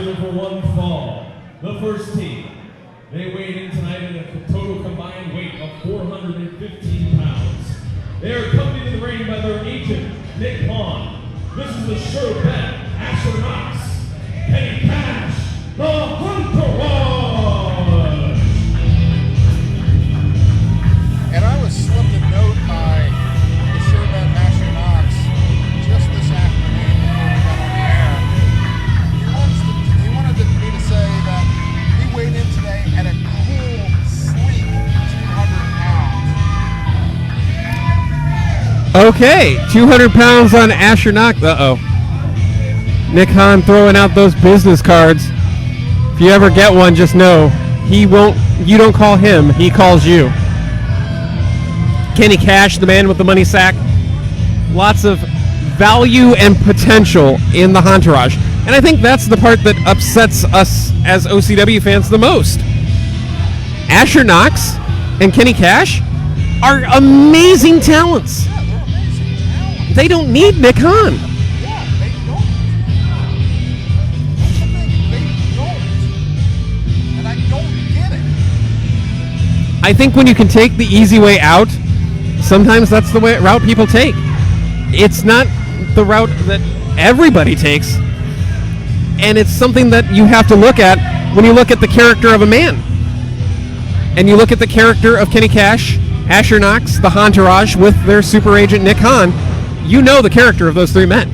scheduled for one fall. The first team. They weighed in tonight in a total combined weight of 415 pounds. They are accompanied to the ring by their agent, Nick Hahn. This is the sure bet, Knox and Kenny Kash, the Hahntourage. And I was slipped a note by the sure bet, Knox, just this afternoon before we got on the air. He wanted me to say that he weighed in today at a cool, sleek 200 pounds. Okay, 200 pounds on Knox. Uh-oh. Nick Hahn throwing out those business cards. If you ever get one, just know he won't. You don't call him, he calls you. Kenny Kash, the man with the money sack. Lots of value and potential in the Hahntourage. And I think that's the part that upsets us as OCW fans the most. Knox and Kenny Kash are amazing talents. They don't need Nick Hahn. Yeah, they don't. That's the thing, they don't. And I don't get it. I think when you can take the easy way out, sometimes that's the route people take. It's not the route that everybody takes. And it's something that you have to look at when you look at the character of a man. And you look at the character of Kenny Kash, Knox, the Hahntourage, with their super agent Nick Hahn. You know the character of those three men.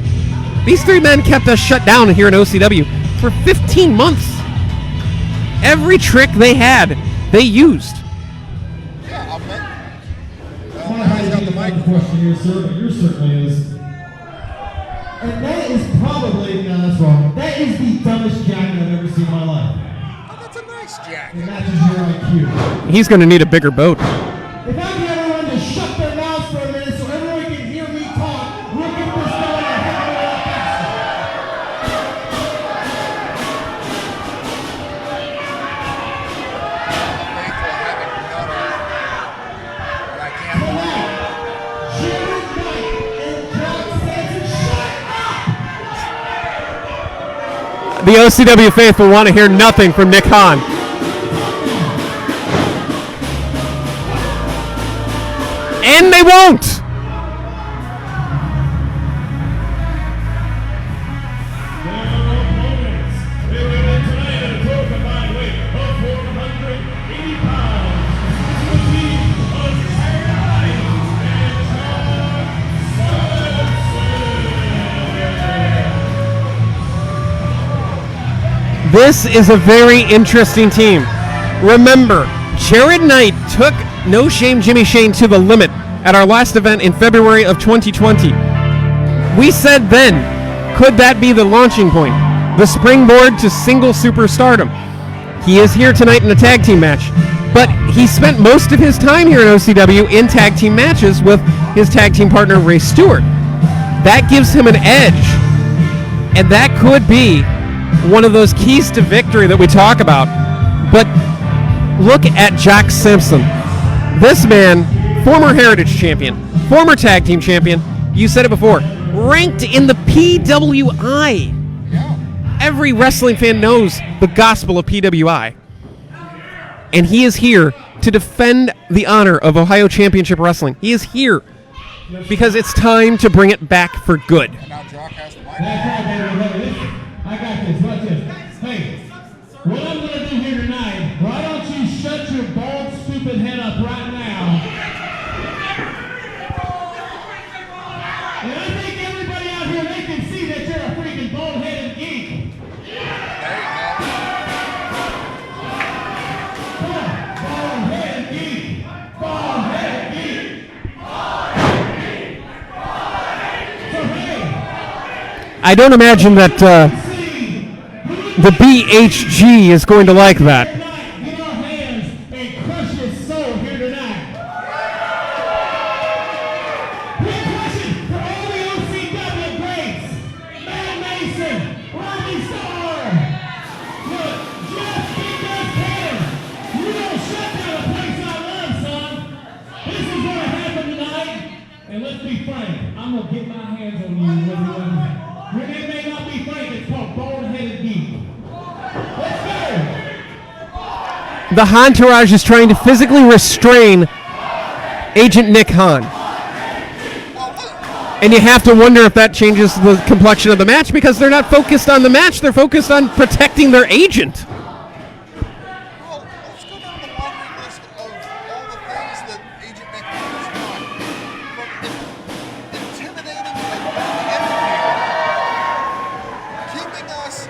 These three men kept us shut down here in OCW for 15 months. Every trick they had, they used. Yeah, I'll bet. I don't know how you got the question here, sir, but yours certainly is. And that is probably, no, that's wrong. That is the dumbest jacket I've ever seen in my life. Oh, that's a nice jacket. It matches your IQ. He's going to need a bigger boat. If I can get everyone to shut their mouths for a minute so everyone can hear me talk, we'll get this going a heck of a lot faster. Thankful I haven't done it. But I can't. Tonight, Agent Nick and Jock Samson, shut up! The OCW faithful want to hear nothing from Nick Hahn. And they won't! This is a very interesting team. Remember, Jared Knight took No Shame Jimmy Shane to the limit at our last event in February of 2020. We said then, could that be the launching point? The springboard to single superstardom? He is here tonight in a tag team match, but he spent most of his time here in OCW in tag team matches with his tag team partner Ray Stewart. That gives him an edge, and that could be one of those keys to victory that we talk about. But look at Jock Samson. This man, former Heritage Champion, former Tag Team Champion, you said it before, ranked in the PWI. Yeah. Every wrestling fan knows the gospel of PWI. And he is here to defend the honor of Ohio Championship Wrestling. He is here because it's time to bring it back for good. And now Jock has the mic. That's right, baby. Listen, I got this. Watch this. Hey, what I'm going to do here tonight, why don't you shut your bald, stupid head up right now? And I think everybody out here, they can see that you're a freaking bald-headed geek. Come on, bald-headed geek. Bald-headed geek. So, hey. I don't imagine that the BHG is going to like that. Get our hands and crush his soul here tonight. We're crushing for all the OCW greats. Matt Mason, Robbie Starr. Look, just because can. You don't shut down a place I love, son. This is what happened tonight. And let's be frank, I'm going to get my hands on you. Your name may not be Frank, it's called Bald-Headed Geek. the Hahntourage is trying to physically restrain Agent Nick Hahn. And you have to wonder if that changes the complexion of the match, because they're not focused on the match, they're focused on protecting their agent. Well, let's go down the laundry list of all the things that Agent Nick Hahn has done. From intimidating the interview, keeping us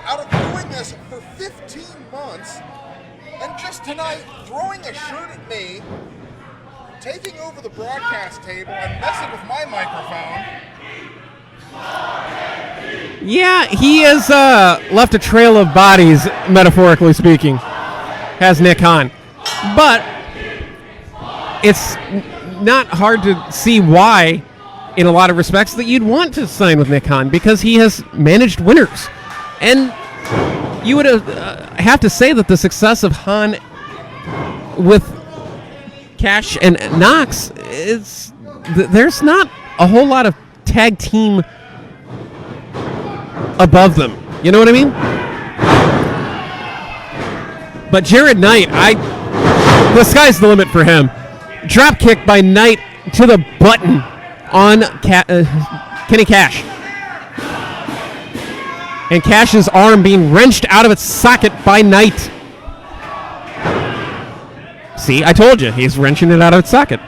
out of doing this for 15 months, and just tonight throwing a shirt at me, taking over the broadcast table and messing with my microphone. Yeah, he has left a trail of bodies, metaphorically speaking, has Nick Hahn. But it's not hard to see why, in a lot of respects, that you'd want to sign with Nick Hahn, because he has managed winners. And you would have to say that the success of Hahn with Kash and Knox is there's not a whole lot of tag team above them. You know what I mean? But Jared Knight, the sky's the limit for him. Drop kick by Knight to the button on Kenny Kash. And Cash's arm being wrenched out of its socket by Knight. See, I told you, he's wrenching it out of its socket.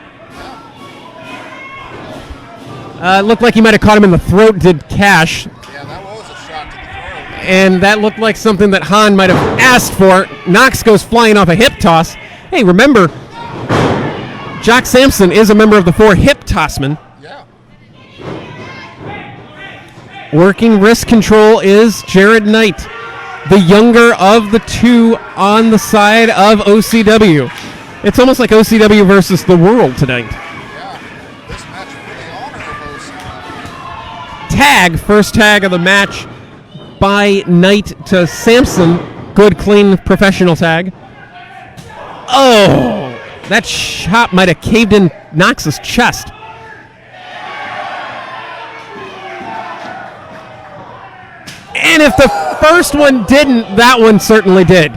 It looked like he might have caught him in the throat, did Kash. Yeah, that was a shot to the throat. And that looked like something that Hahn might have asked for. Knox goes flying off a hip toss. Hey, remember, Jock Samson is a member of the 4 hip tossmen. Yeah. Working wrist control is Jared Knight, the younger of the two on the side of OCW. It's almost like OCW versus the world tonight. Yeah. This match for the honor of OCW. Tag, first tag of the match by Knight to Samson. Good, clean, professional tag. Oh, that shot might have caved in Knox's chest. And if the first one didn't, that one certainly did.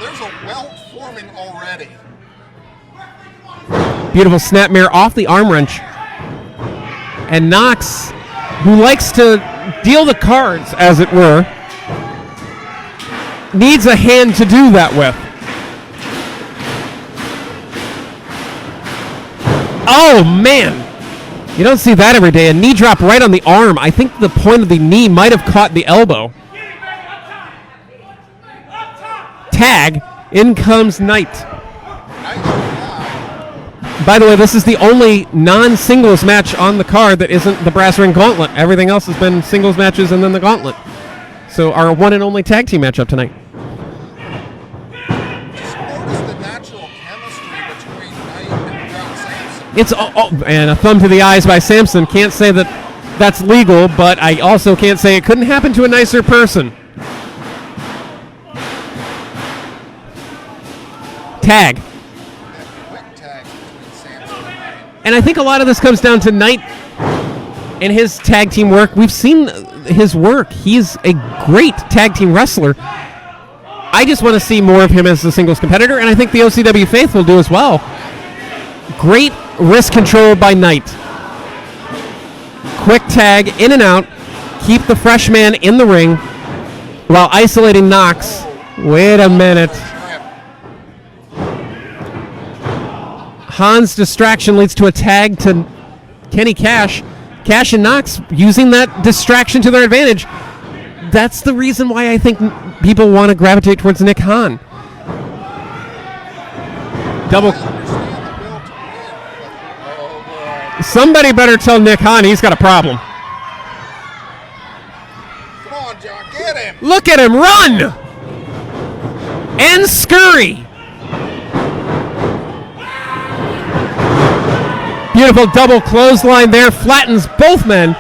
There's a welt forming already. Beautiful snapmare off the arm wrench. And Knox, who likes to deal the cards, as it were, needs a hand to do that with. Oh, man. You don't see that every day. A knee drop right on the arm. I think the point of the knee might have caught the elbow. Tag. In comes Knight. By the way, this is the only non-singles match on the card that isn't the Brass Ring Gauntlet. Everything else has been singles matches and then the Gauntlet. So our one and only tag team matchup tonight. Just notice the natural chemistry between Knight and Jock Samson. It's and a thumb to the eyes by Samson. Can't say that that's legal, but I also can't say it couldn't happen to a nicer person. Tag. Quick tag between Samson and Knight. And I think a lot of this comes down to Knight and his tag team work. We've seen his work. He's a great tag team wrestler. I just want to see more of him as a singles competitor, and I think the OCW faithful do as well. Great wrist control by Knight. Quick tag, in and out. Keep the freshman in the ring while isolating Knox. Wait a minute. Hahn's distraction leads to a tag to Kenny Kash. Kash and Knox using that distraction to their advantage. That's the reason why I think people want to gravitate towards Nick Hahn. Double. Somebody better tell Nick Hahn he's got a problem. Come on, Jock, get him. Look at him run! And scurry. Beautiful double clothesline there, flattens both men.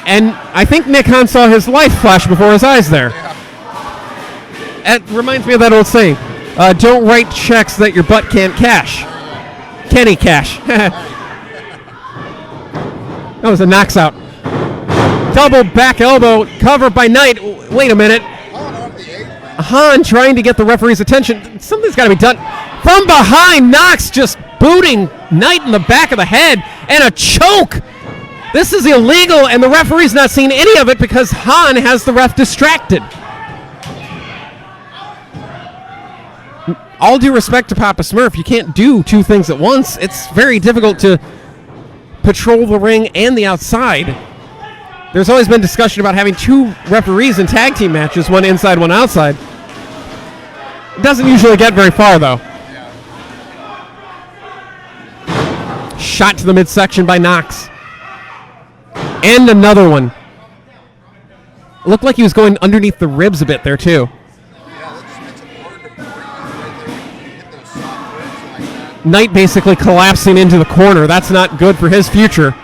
And I think Nick Hahn saw his life flash before his eyes there. Yeah. It reminds me of that old saying, don't write checks that your butt can't cash. Kenny Kash. That was a knocks out. Double back elbow, cover by Knight. Wait a minute. Hahn trying to get the referee's attention. Something's got to be done. From behind, Knox just booting Knight in the back of the head, and a choke. This is illegal, and the referee's not seeing any of it because Hahn has the ref distracted. All due respect to Papa Smurf, you can't do two things at once. It's very difficult to patrol the ring and the outside. There's always been discussion about having two referees in tag team matches, one inside, one outside. It doesn't usually get very far, though. Shot to the midsection by Knox. And another one. Looked like he was going underneath the ribs a bit there, too. Knight basically collapsing into the corner. That's not good for his future.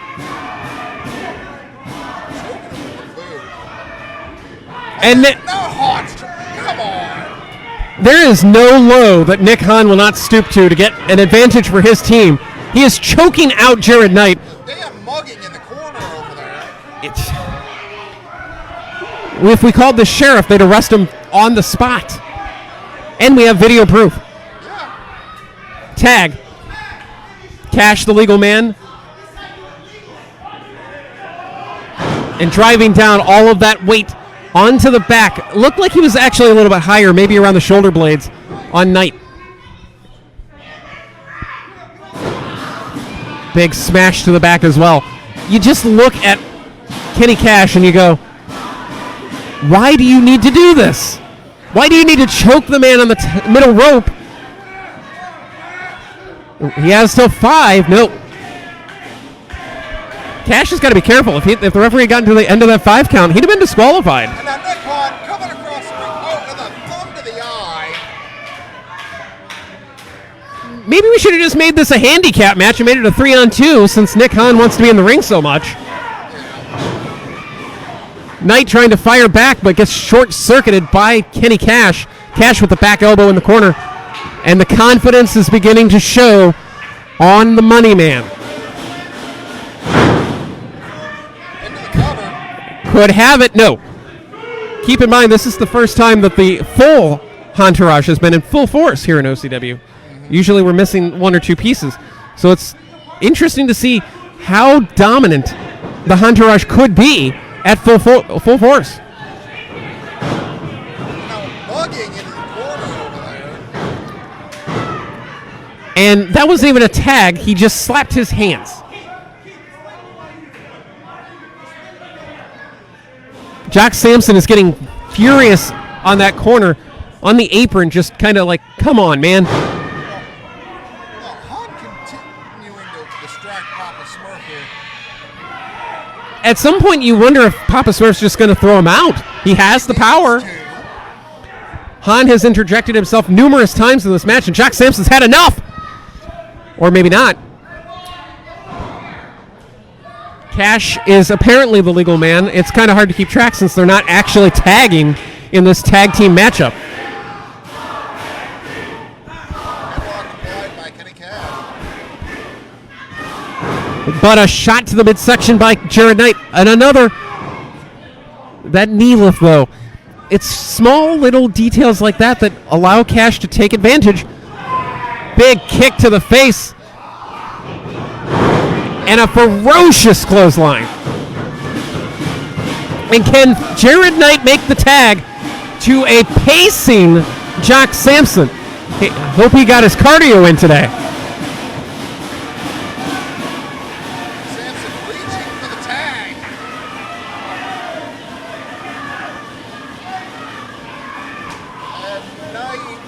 And Come on. There is no low that Nick Hahn will not stoop to get an advantage for his team. He is choking out Jared Knight. Damn mugging in the corner over there. If we called the sheriff, they'd arrest him on the spot. And we have video proof. Tag. Kash, the legal man. And driving down all of that weight onto the back. Looked like he was actually a little bit higher, maybe around the shoulder blades on Knight. Big smash to the back as well. You just look at Kenny Kash and you go, why do you need to do this? Why do you need to choke the man on the middle rope? He has till 5. Nope. Kash has got to be careful. If the referee had gotten to the end of that 5 count, he'd have been disqualified. And now Nick Hahn coming across the ring. Oh, with a thumb to the eye. Maybe we should have just made this a handicap match and made it a 3-on-2 since Nick Hahn wants to be in the ring so much. Knight trying to fire back but gets short-circuited by Kenny Kash. Kash with the back elbow in the corner. And the confidence is beginning to show on the money man. Into the cover. Could have it. No. Keep in mind, this is the first time that the full Hahntourage has been in full force here in OCW. Usually we're missing one or two pieces. So it's interesting to see how dominant the Hahntourage could be at full force. Now bugging into the corner over there. And that wasn't even a tag. He just slapped his hands. Jock Samson is getting furious on that corner, on the apron, just kind of like, come on, man. Hahn continuing to distract Papa Smurf here. At some point, you wonder if Papa Smurf's just going to throw him out. He has the power. Hahn has interjected himself numerous times in this match, and Jock Samson's had enough. Or maybe not. Kash is apparently the legal man. It's kind of hard to keep track since they're not actually tagging in this tag team matchup. But a shot to the midsection by Jared Knight. And another. That knee lift, though. It's small little details like that that allow Kash to take advantage. Big kick to the face. And a ferocious clothesline. And can Jared Knight make the tag to a pacing Jock Samson? Hey, hope he got his cardio in today. Samson reaching for the tag. And Knight.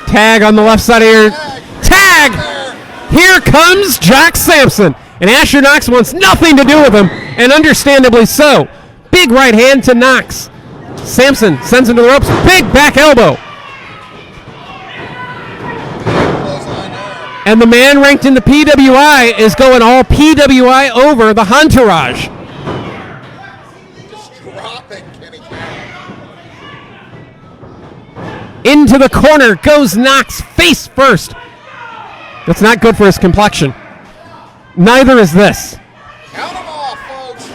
Tag on the left side of your... Tag! Here comes Jock Samson. And Asher Knox wants nothing to do with him, and understandably so. Big right hand to Knox. Samson sends him to the ropes. Big back elbow. And the man ranked in the PWI is going all PWI over the Hahntourage. Just dropping Kenny Kash. Into the corner goes Knox face first. That's not good for his complexion. Neither is this. Count them off, folks.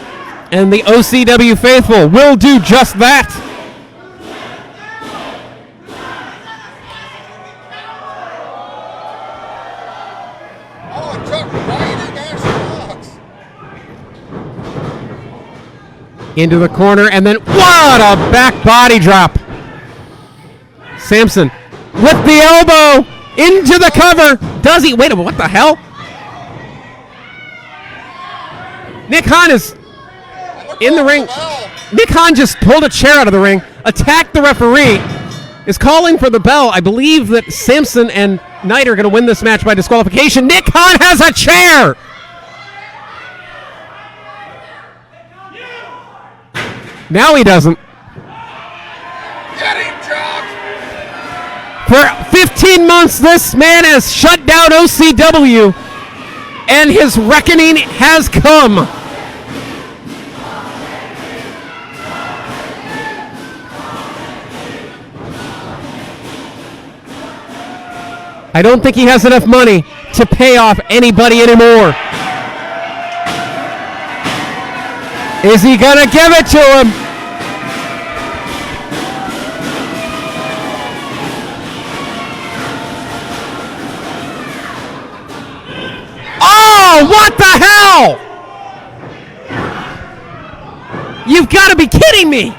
And the OCW faithful will do just that. Into the corner, and then what a back body drop. Samson with the elbow into the cover. Does he? Wait a minute, what the hell? Nick Hahn is in the ring. Nick Hahn just pulled a chair out of the ring, attacked the referee, is calling for the bell. I believe that Samson and Knight are going to win this match by disqualification. Nick Hahn has a chair! Now he doesn't. Get him, Jock! For 15 months, this man has shut down OCW, and his reckoning has come. I don't think he has enough money to pay off anybody anymore. Is he gonna give it to him? Oh, what the hell? You've got to be kidding me.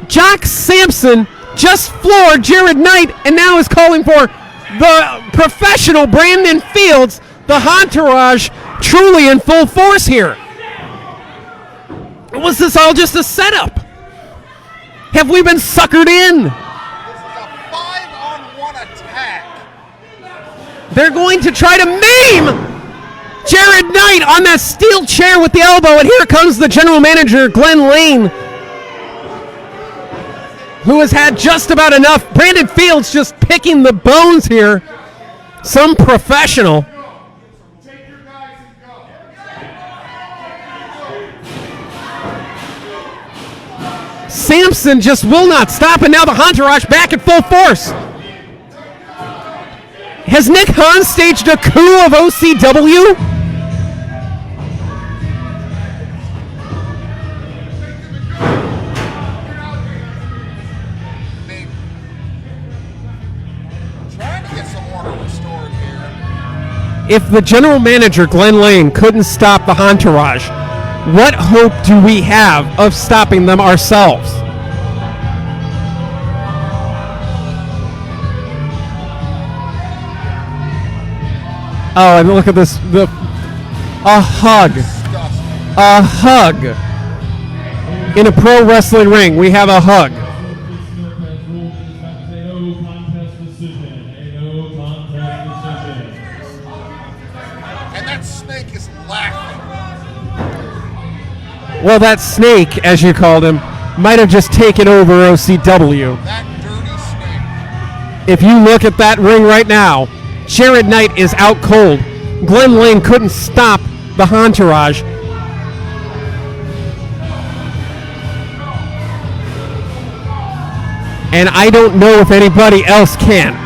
Jock Samson just floored Jared Knight and now is calling for the professional Brandon Fields, the Hahntourage, truly in full force here. Was this all just a setup? Have we been suckered in? This is a 5-on-1 attack. They're going to try to maim Jared Knight on that steel chair with the elbow, and here comes the general manager, Glenn Lane, who has had just about enough. Brandon Fields just picking the bones here. Some professional. Samson just will not stop, and now the Hahntourage back in full force. Has Nick Hahn staged a coup of OCW? If the general manager, Glenn Lane, couldn't stop the Hahntourage, what hope do we have of stopping them ourselves? Oh, and look at this. A hug. A hug. In a pro wrestling ring, we have a hug. Well, that snake, as you called him, might have just taken over OCW. That dirty snake. If you look at that ring right now, Jared Knight is out cold. Glenn Lane couldn't stop the Hahntourage. And I don't know if anybody else can.